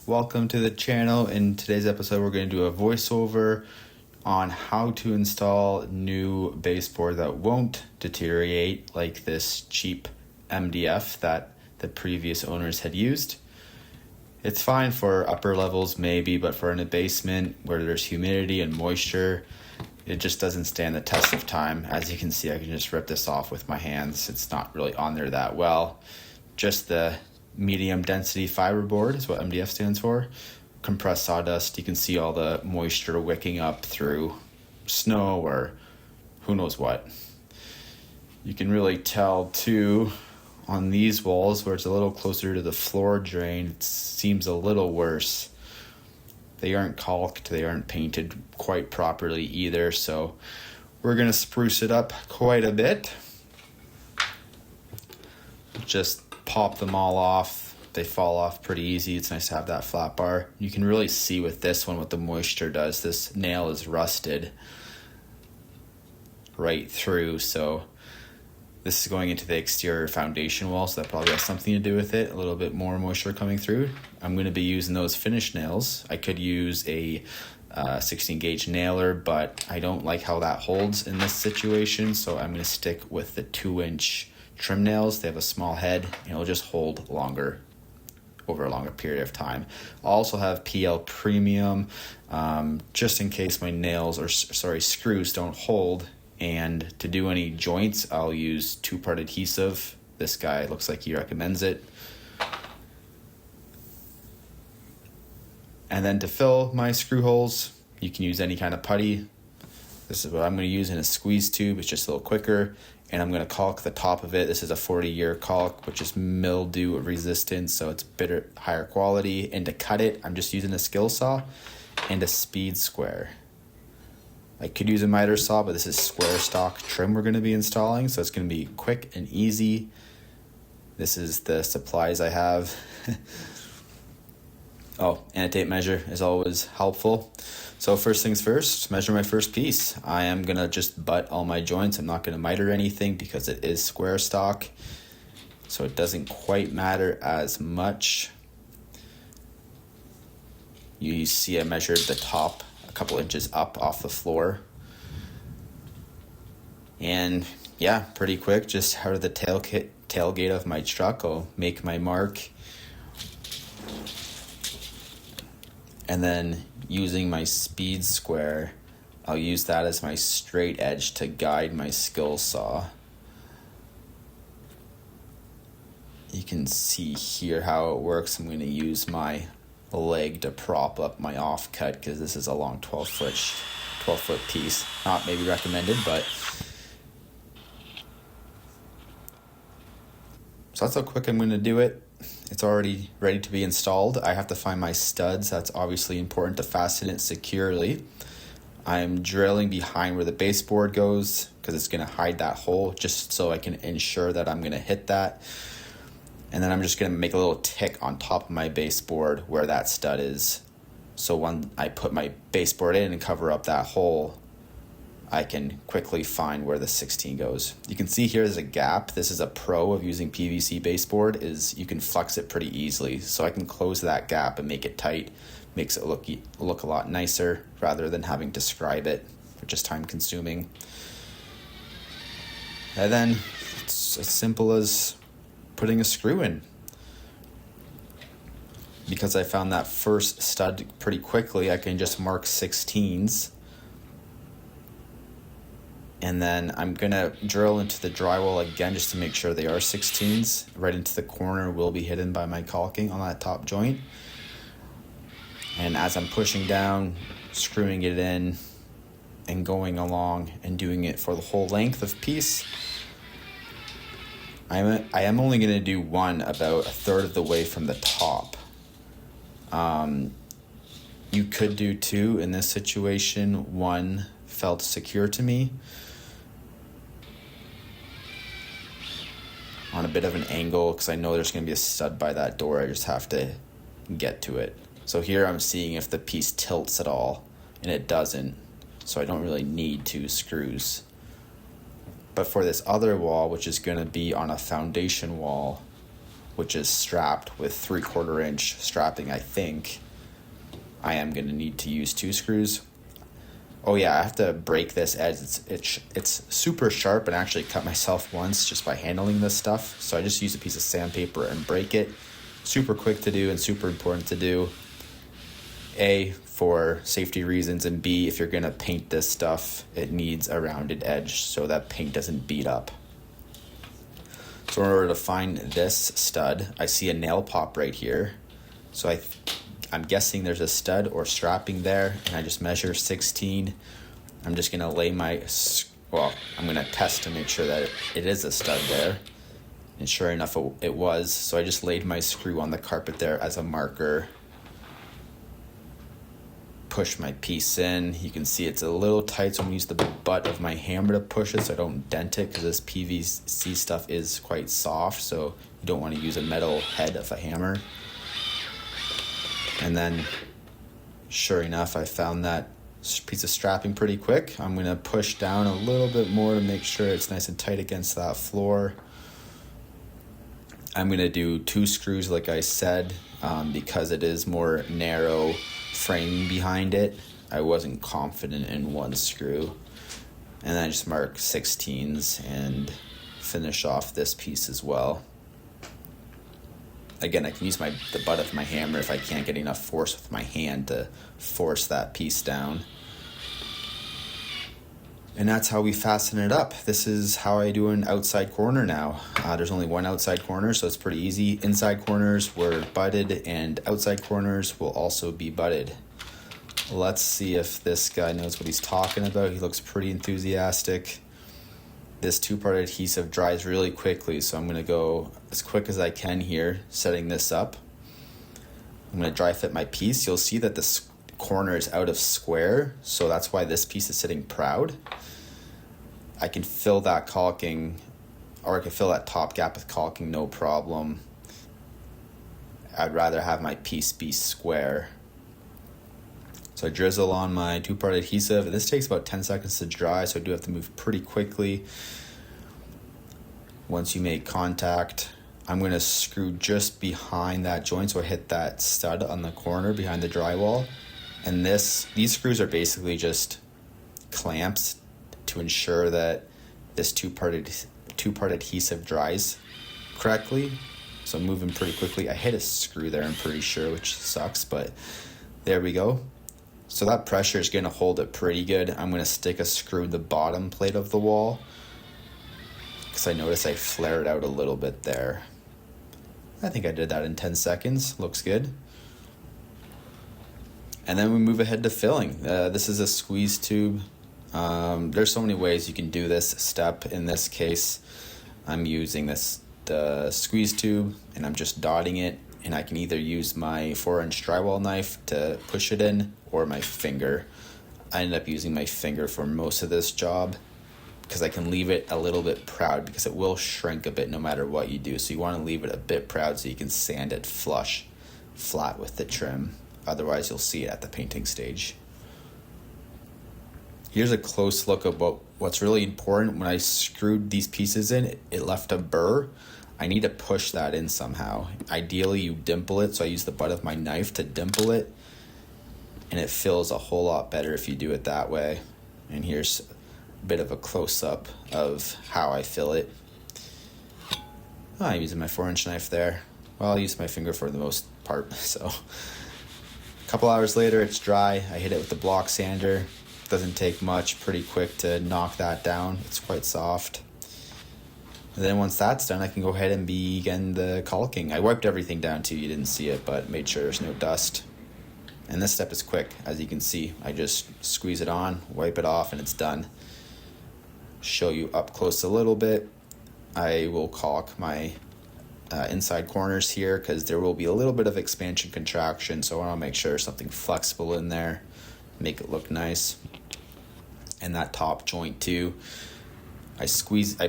Welcome to the channel. In today's episode, we're going to do a voiceover on how to install new baseboard that won't deteriorate like this cheap MDF that the previous owners had used. It's fine for upper levels maybe, but for in a basement where there's humidity and moisture, it just doesn't stand the test of time. As you can see, I can just rip this off with my hands. It's not really on there that well. Just the medium density fiberboard is what MDF stands for. Compressed sawdust. You can see all the moisture wicking up through snow or who knows what. You can really tell too on these walls where it's a little closer to the floor drain, it seems a little worse. They aren't caulked, they aren't painted quite properly either, so we're gonna spruce it up quite a bit. Just pop them all off. They fall off pretty easy. It's nice to have that flat bar. You can really see with this one what the moisture does. This nail is rusted right through, so this is going into the exterior foundation wall, so that probably has something to do with it. A little bit more moisture coming through. I'm going to be using those finish nails. I could use a 16 gauge nailer, but I don't like how that holds in this situation, so I'm going to stick with the 2-inch trim nails. They have a small head and it'll just hold longer over a longer period of time. I also have PL Premium just in case my nails or screws don't hold. And to do any joints, I'll use 2-part adhesive. This guy looks like he recommends it. And then to fill my screw holes, you can use any kind of putty. This is what I'm going to use in a squeeze tube. It's just a little quicker. And I'm going to caulk the top of it. This is a 40-year caulk, which is mildew resistant, so it's higher quality. And to cut it, I'm just using a skill saw and a speed square. I could use a miter saw, but this is square stock trim we're going to be installing, so it's going to be quick and easy. This is the supplies I have. Oh, and a tape measure is always helpful. So first things first, measure my first piece. I am going to just butt all my joints. I'm not going to miter anything because it is square stock, so it doesn't quite matter as much. You see I measured the top a couple inches up off the floor. And yeah, pretty quick, just out of the tailgate of my truck, I'll make my mark. And then using my speed square, I'll use that as my straight edge to guide my skill saw. You can see here how it works. I'm going to use my leg to prop up my offcut because this is a long 12-foot piece. Not maybe recommended, but so that's how quick I'm going to do it. It's already ready to be installed. I have to find my studs. That's obviously important to fasten it securely. I'm drilling behind where the baseboard goes because it's going to hide that hole just so I can ensure that I'm going to hit that. And then I'm just going to make a little tick on top of my baseboard where that stud is. So when I put my baseboard in and cover up that hole, I can quickly find where the 16 goes. You can see here there's a gap. This is a pro of using PVC baseboard, is you can flex it pretty easily. So I can close that gap and make it tight. Makes it look a lot nicer rather than having to scribe it, which is time consuming. And then it's as simple as putting a screw in. Because I found that first stud pretty quickly, I can just mark 16s. And then I'm going to drill into the drywall again just to make sure they are 16s. Right into the corner will be hidden by my caulking on that top joint. And as I'm pushing down, screwing it in, and going along and doing it for the whole length of piece, I am only going to do one about 1/3 of the way from the top. You could do 2 in this situation. 1 felt secure to me on a bit of an angle because I know there's going to be a stud by that door. I just have to get to it. So here I'm seeing if the piece tilts at all, and it doesn't. So I don't really need 2 screws. But for this other wall, which is going to be on a foundation wall, which is strapped with 3/4 inch strapping. I think I am going to need to use 2 screws. Oh yeah, I have to break this edge. It's super sharp, and I actually cut myself once just by handling this stuff. So I just use a piece of sandpaper and break it. Super quick to do and super important to do. A, for safety reasons, and B, if you're gonna paint this stuff, it needs a rounded edge so that paint doesn't beat up. So in order to find this stud, I see a nail pop right here. So I'm guessing there's a stud or strapping there, and I just measure 16. I'm just gonna lay I'm gonna test to make sure that it is a stud there. And sure enough, it was. So I just laid my screw on the carpet there as a marker. Push my piece in. You can see it's a little tight, so I'm gonna use the butt of my hammer to push it so I don't dent it, because this PVC stuff is quite soft, so you don't want to use a metal head of a hammer. And then, sure enough, I found that piece of strapping pretty quick. I'm gonna push down a little bit more to make sure it's nice and tight against that floor. I'm gonna do 2 screws like I said, because it is more narrow frame behind it. I wasn't confident in 1 screw. And then I just mark 16s and finish off this piece as well. Again, I can use the butt of my hammer if I can't get enough force with my hand to force that piece down. And that's how we fasten it up. This is how I do an outside corner now. There's only 1 outside corner, so it's pretty easy. Inside corners were butted, and outside corners will also be butted. Let's see if this guy knows what he's talking about. He looks pretty enthusiastic. This 2-part adhesive dries really quickly, so I'm gonna go as quick as I can here, setting this up. I'm gonna dry fit my piece. You'll see that this corner is out of square, so that's why this piece is sitting proud. I can fill that caulking, or I can fill that top gap with caulking, no problem. I'd rather have my piece be square. So I drizzle on my 2-part adhesive. This takes about 10 seconds to dry, so I do have to move pretty quickly. Once you make contact, I'm going to screw just behind that joint, so I hit that stud on the corner behind the drywall. And these screws are basically just clamps to ensure that this 2-part adhesive dries correctly. So I'm moving pretty quickly. I hit a screw there, I'm pretty sure, which sucks, but there we go. So that pressure is going to hold it pretty good. I'm going to stick a screw in the bottom plate of the wall, because I noticed I flared out a little bit there. I think I did that in 10 seconds. Looks good. And then we move ahead to filling. This is a squeeze tube. There's so many ways you can do this step. In this case, I'm using the squeeze tube, and I'm just dotting it. And I can either use my 4-inch drywall knife to push it in, or my finger. I ended up using my finger for most of this job, because I can leave it a little bit proud, because it will shrink a bit no matter what you do. So you want to leave it a bit proud so you can sand it flat with the trim. Otherwise you'll see it at the painting stage. Here's a close look of what's really important. When I screwed these pieces in, it left a burr. I need to push that in somehow. Ideally you dimple it, so I use the butt of my knife to dimple it, and it fills a whole lot better if you do it that way. And here's a bit of a close-up of how I fill it. I'm using my 4-inch knife there. Well, I'll use my finger for the most part. So a couple hours later, it's dry. I hit it with the block sander. Doesn't take much, pretty quick to knock that down. It's quite soft. And then once that's done, I can go ahead and begin the caulking. I wiped everything down too, you didn't see it, but made sure there's no dust. And this step is quick, as you can see. I just squeeze it on, wipe it off, and it's done. Show you up close a little bit. I will caulk my inside corners here, because there will be a little bit of expansion contraction, so I want to make sure there's something flexible in there, make it look nice. And that top joint too. I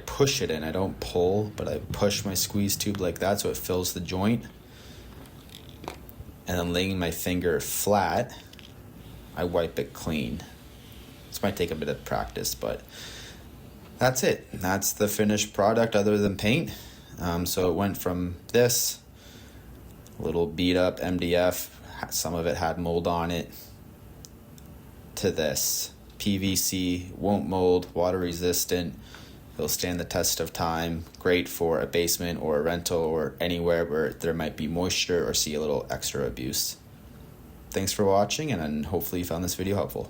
push it in, I don't pull, but I push my squeeze tube like that so it fills the joint. And then laying my finger flat, I wipe it clean. This might take a bit of practice, but that's it. That's the finished product other than paint. So it went from this little beat up MDF, some of it had mold on it, to this PVC, won't mold, water resistant. It'll stand the test of time. Great for a basement or a rental or anywhere where there might be moisture or see a little extra abuse. Thanks for watching, and hopefully you found this video helpful.